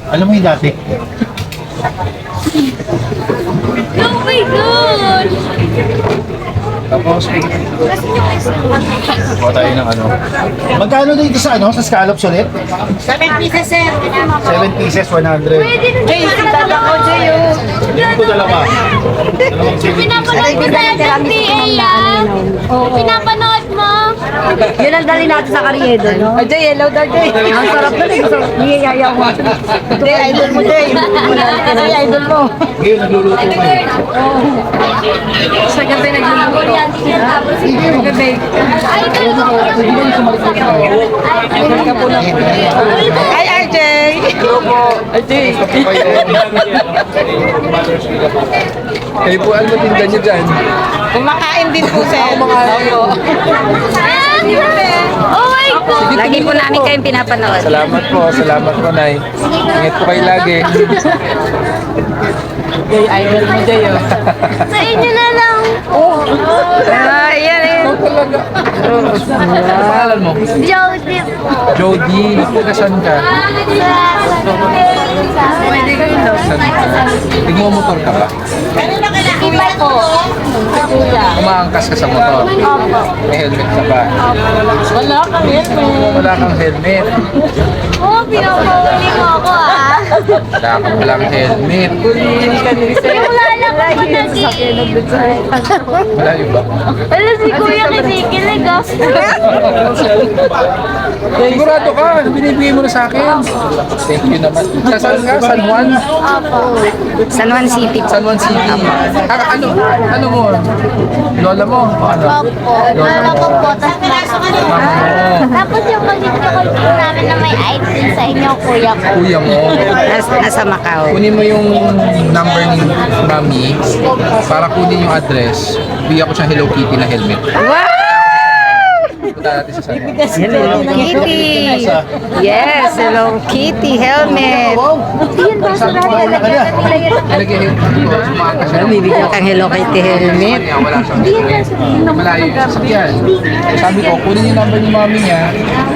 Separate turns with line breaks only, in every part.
Alam mo yung dati?
Oh my gosh!
Tapos, kuha tayo ng ano. Magkano dito sa ano? Sa scallops ulit?
7 pieces, sir.
7 pieces, 100.
Pwede na dala ko, Jay.
Hindi ko dalawa. Dalawang chili.
Pinapanood mo sa FBA, ah. Pinapanood mo.
Yun ang dali natin sa Karyedo, no?
Jay, hello daw, Jay.
Ang sarap na rin. Niyayaya mo.
Jay, idol mo, Jay. Jay, idol mo.
Ngayon, nagluluto kayo.
Sa gabi nagluluto. Gabi. Ay, RJ! RJ!
Kayo po, ano tinda niyo dyan?
Kumakain din po, sir.
Oh my God!
Lagi po namin kayong pinapanood.
Salamat po, Nay. Ingat po kayo lagi.
Jay, idol mo, Jay.
Sa inyo na lang.
Yan eh.
Ano pangalan mo?
Jody po.
Jody. Taga-saan ka? Nagmumotor ka ba?
Iba po.
Umaangkas ka sa motor?
Opo.
May helmet ka ba?
Wala kang helmet.
Wala kang helmet.
Oh, pinapahuli mo ako, ah.
Wala kang walang helmet.
Yung lala ko po
Malayo ba?
Alam si Kuya kinikilig, ah.
Sigurado ka. Binibigay mo na sa akin. Thank you naman. Saan ka? San Juan?
Opo.
San Juan City po.
San Juan City. Ano mo? Lola mo? O ano?
Opo. Lala ko po, tapos
Mama mo?
tapos yung mag-call po namin na may item sa inyo, Kuya ko.
Kuya mo?
Nasa Macau.
Kunin mo yung number ni Mami para kunin yung address. Bigyan ko siyang Hello Kitty na helmet.
Wow!
Punta natin sa San Juan.
Hello Kitty. Yes, Hello Kitty helmet.
Yun ba,
Sabi ko, wala ka na.
Nalagay yung sumaka siya.
Bibigyan kang Hello Kitty helmet.
Wala siyang malayo yung sasakyan. Sabi ko, kunin yung number ni Mami niya,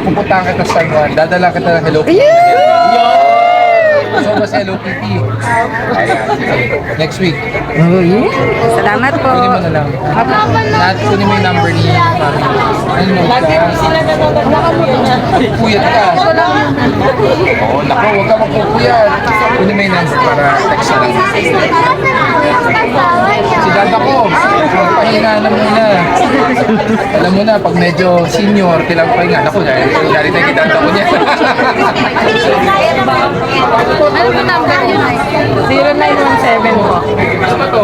pupuntahan kita sa San Juan, dadala kita ng Hello Kitty. So, mas Hello Kitty. Next week.
Salamat po.
Kunin mo na lang. Kunin mo yung number ni Mami. Ano mo ka? Puyat ka. Oo, naku, huwag ka magpupuyat. Kunin mo yung number para text na lang. Si dada ko, magpahina na muna. Alam mo na, pag medyo senior, kailangan pahinga. Naku, dahil na yung dada ko niya.
Ano po number niyo? 0917 po.
Ano ba to?